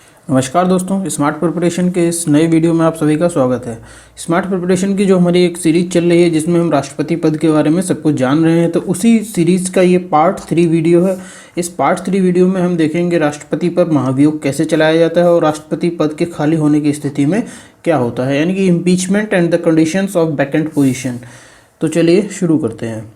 नमस्कार दोस्तों, smart preparation के इस नए वीडियो में आप सभी का स्वागत है। स्मार्ट प्रिपरेशन की जो हमारी एक सीरीज चल रही है जिसमें हम राष्ट्रपति पद के बारे में सब कुछ जान रहे हैं, तो उसी सीरीज़ का ये पार्ट 3 वीडियो है। इस पार्ट 3 वीडियो में हम देखेंगे राष्ट्रपति पर महाभियोग कैसे चलाया जाता है और राष्ट्रपति पद के खाली होने की स्थिति में क्या होता है, यानी कि impeachment and the conditions of vacant position. तो चलिए शुरू करते हैं।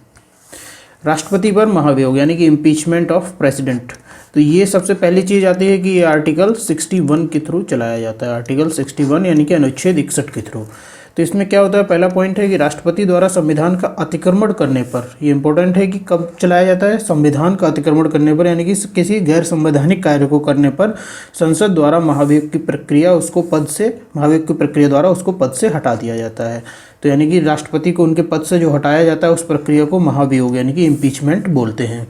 राष्ट्रपति पर महाभियोग यानी कि इम्पीचमेंट ऑफ प्रेसिडेंट, तो ये सबसे पहली चीज़ आती है कि ये आर्टिकल 61 के थ्रू चलाया जाता है। आर्टिकल 61 यानी कि अनुच्छेद 61 के थ्रू। तो इसमें क्या होता है, पहला पॉइंट है कि राष्ट्रपति द्वारा संविधान का अतिक्रमण करने पर, ये इंपॉर्टेंट है कि कब चलाया जाता है, संविधान का अतिक्रमण करने पर, यानी कि किसी गैर संवैधानिक कार्य को करने पर संसद द्वारा महाभियोग की प्रक्रिया द्वारा उसको पद से हटा दिया जाता है। तो यानी कि राष्ट्रपति को उनके पद से जो हटाया जाता है उस प्रक्रिया को महाभियोग यानी कि इम्पीचमेंट बोलते हैं।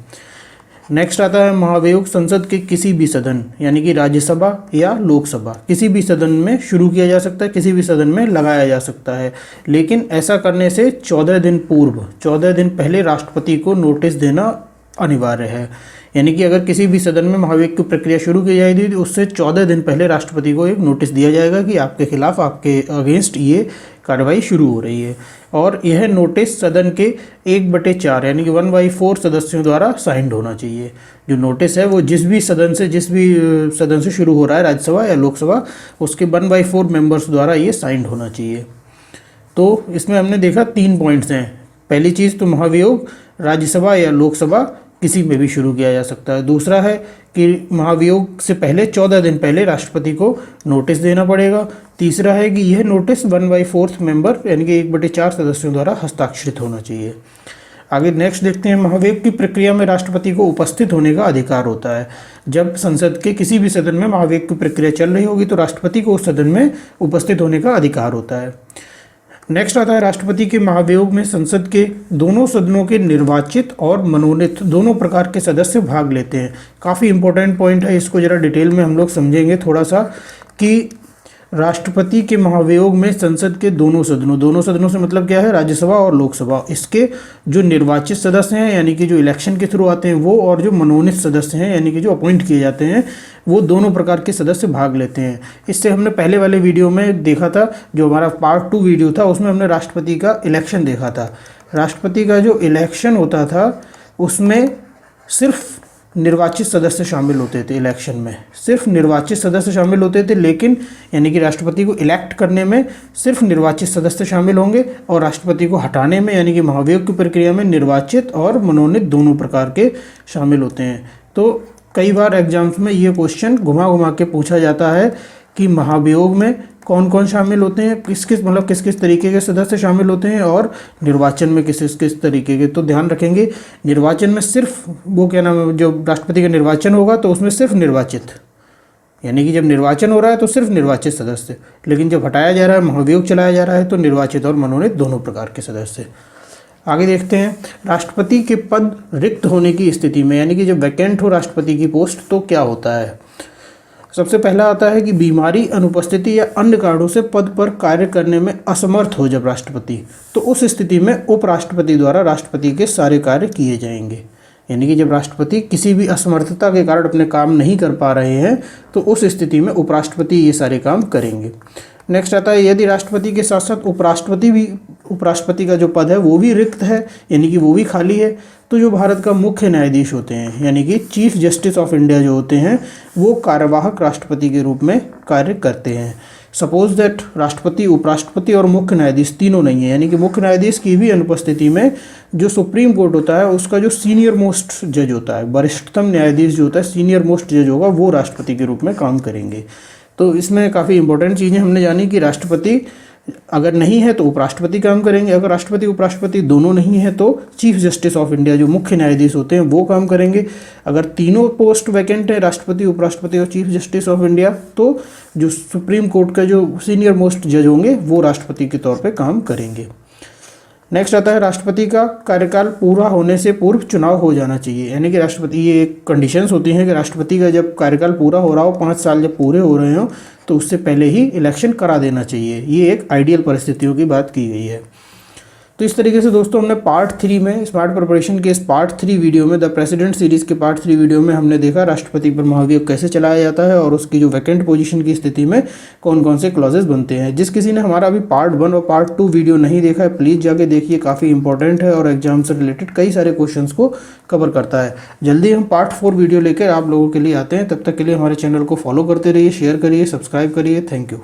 नेक्स्ट आता है महाभियोग संसद के किसी भी सदन यानी कि राज्यसभा या लोकसभा, किसी भी सदन में शुरू किया जा सकता है, किसी भी सदन में लगाया जा सकता है, लेकिन ऐसा करने से 14 दिन पहले राष्ट्रपति को नोटिस देना अनिवार्य है। यानी कि अगर किसी भी सदन में महाभियोग की प्रक्रिया शुरू की जाएगी तो उससे 14 दिन पहले राष्ट्रपति को एक नोटिस दिया जाएगा कि आपके खिलाफ, आपके अगेंस्ट ये कार्रवाई शुरू हो रही है। और यह नोटिस सदन के 1/4 यानी कि 1/4 सदस्यों द्वारा साइंड होना चाहिए। जो नोटिस है वो जिस भी सदन से शुरू हो रहा है, राज्यसभा या लोकसभा, उसके 1/4 मेंबर्स द्वारा ये साइंड होना चाहिए। तो इसमें हमने देखा 3 पॉइंट्स हैं। पहली चीज़ तो महाभियोग राज्यसभा या लोकसभा किसी में भी शुरू किया जा सकता है। दूसरा है कि महाभियोग से पहले 14 दिन पहले राष्ट्रपति को नोटिस देना पड़ेगा। तीसरा है कि यह नोटिस 1/4 मेंबर यानी कि 1/4 सदस्यों द्वारा हस्ताक्षरित होना चाहिए। आगे नेक्स्ट देखते हैं, महाभियोग की प्रक्रिया में राष्ट्रपति को उपस्थित होने का अधिकार होता है। जब संसद के किसी भी सदन में महाभियोग की प्रक्रिया चल रही होगी तो राष्ट्रपति को उस सदन में उपस्थित होने का अधिकार होता है। नेक्स्ट आता है, राष्ट्रपति के महाभियोग में संसद के दोनों सदनों के निर्वाचित और मनोनीत दोनों प्रकार के सदस्य भाग लेते हैं। काफ़ी इंपॉर्टेंट पॉइंट है, इसको ज़रा डिटेल में हम लोग समझेंगे थोड़ा सा कि राष्ट्रपति के महाभियोग में संसद के दोनों सदनों से मतलब क्या है, राज्यसभा और लोकसभा, इसके जो निर्वाचित सदस्य हैं यानी कि जो इलेक्शन के थ्रू आते हैं वो, और जो मनोनीत सदस्य हैं यानी कि जो अपॉइंट किए जाते हैं, वो दोनों प्रकार के सदस्य भाग लेते हैं। इससे हमने पहले वाले वीडियो में देखा था, जो हमारा पार्ट 2 वीडियो था, उसमें हमने राष्ट्रपति का इलेक्शन देखा था। राष्ट्रपति का जो इलेक्शन होता था उसमें सिर्फ निर्वाचित सदस्य शामिल होते थे। इलेक्शन में सिर्फ निर्वाचित सदस्य शामिल होते थे, लेकिन यानी कि राष्ट्रपति को इलेक्ट करने में सिर्फ निर्वाचित सदस्य शामिल होंगे और राष्ट्रपति को हटाने में यानी कि महाभियोग की प्रक्रिया में निर्वाचित और मनोनीत दोनों प्रकार के शामिल होते हैं। तो कई बार एग्जाम्स में ये क्वेश्चन घुमा के पूछा जाता है कि महाभियोग में कौन कौन शामिल होते हैं, किस किस तरीके के सदस्य शामिल होते हैं, और निर्वाचन में किस तरीके के। तो ध्यान रखेंगे, निर्वाचन में सिर्फ वो क्या नाम है, जो राष्ट्रपति का निर्वाचन होगा तो उसमें सिर्फ निर्वाचित, यानी कि जब निर्वाचन हो रहा है तो सिर्फ निर्वाचित सदस्य, लेकिन जब हटाया जा रहा है, महाभियोग चलाया जा रहा है, तो निर्वाचित और मनोनीत दोनों प्रकार के सदस्य। आगे देखते हैं, राष्ट्रपति के पद रिक्त होने की स्थिति में, यानी कि जब वैकेंट हो राष्ट्रपति की पोस्ट तो क्या होता है। सबसे पहला आता है कि बीमारी, अनुपस्थिति या अन्य कारणों से पद पर कार्य करने में असमर्थ हो जब राष्ट्रपति, तो उस स्थिति में उपराष्ट्रपति द्वारा राष्ट्रपति के सारे कार्य किए जाएंगे। यानी कि जब राष्ट्रपति किसी भी असमर्थता के कारण अपने काम नहीं कर पा रहे हैं तो उस स्थिति में उपराष्ट्रपति ये सारे काम करेंगे। नेक्स्ट आता है, यदि राष्ट्रपति के साथ साथ उपराष्ट्रपति का जो पद है वो भी रिक्त है, यानी कि वो भी खाली है, तो जो भारत का मुख्य न्यायाधीश होते हैं यानी कि चीफ जस्टिस ऑफ इंडिया जो होते हैं, वो कार्यवाहक राष्ट्रपति के रूप में कार्य करते हैं। सपोज दैट राष्ट्रपति, उपराष्ट्रपति और मुख्य न्यायाधीश तीनों नहीं है, यानी कि मुख्य न्यायाधीश की भी अनुपस्थिति में जो सुप्रीम कोर्ट होता है उसका जो सीनियर मोस्ट जज होता है, वरिष्ठतम न्यायाधीश जो होता है, सीनियर मोस्ट जज होगा, वो राष्ट्रपति के रूप में काम करेंगे। तो इसमें काफ़ी इंपॉर्टेंट चीज़ें हमने जानी कि राष्ट्रपति अगर नहीं है तो उपराष्ट्रपति काम करेंगे, अगर राष्ट्रपति उपराष्ट्रपति दोनों नहीं है तो चीफ जस्टिस ऑफ इंडिया जो मुख्य न्यायाधीश होते हैं वो काम करेंगे। अगर तीनों पोस्ट वैकेंट है, राष्ट्रपति, उपराष्ट्रपति और चीफ जस्टिस ऑफ इंडिया, तो जो सुप्रीम कोर्ट का जो सीनियर मोस्ट जज होंगे वो राष्ट्रपति के तौर पर काम करेंगे। नेक्स्ट आता है, राष्ट्रपति का कार्यकाल पूरा होने से पूर्व चुनाव हो जाना चाहिए। यानी कि राष्ट्रपति, ये एक कंडीशंस होती हैं कि राष्ट्रपति का जब कार्यकाल पूरा हो रहा हो, 5 साल जब पूरे हो रहे हो, तो उससे पहले ही इलेक्शन करा देना चाहिए। ये एक आइडियल परिस्थितियों की बात की गई है। तो इस तरीके से दोस्तों हमने पार्ट 3 में स्मार्ट प्रिपरेशन के इस पार्ट 3 वीडियो में, द प्रेसिडेंट सीरीज़ के पार्ट 3 वीडियो में हमने देखा राष्ट्रपति पर महाभियोग कैसे चलाया जाता है और उसकी जो वैकेंट पोजीशन की स्थिति में कौन कौन से क्लॉजेस बनते हैं। जिस किसी ने हमारा अभी पार्ट 1 और पार्ट 2 वीडियो नहीं देखा है, प्लीज़ जाके देखिए, काफ़ी इंपॉर्टेंट है और एग्जाम से रिलेटेड कई सारे क्वेश्चंस को कवर करता है। जल्दी हम पार्ट 4 वीडियो लेकर आप लोगों के लिए आते हैं। तब तक के लिए हमारे चैनल को फॉलो करते रहिए, शेयर करिए, सब्सक्राइब करिए। Thank you.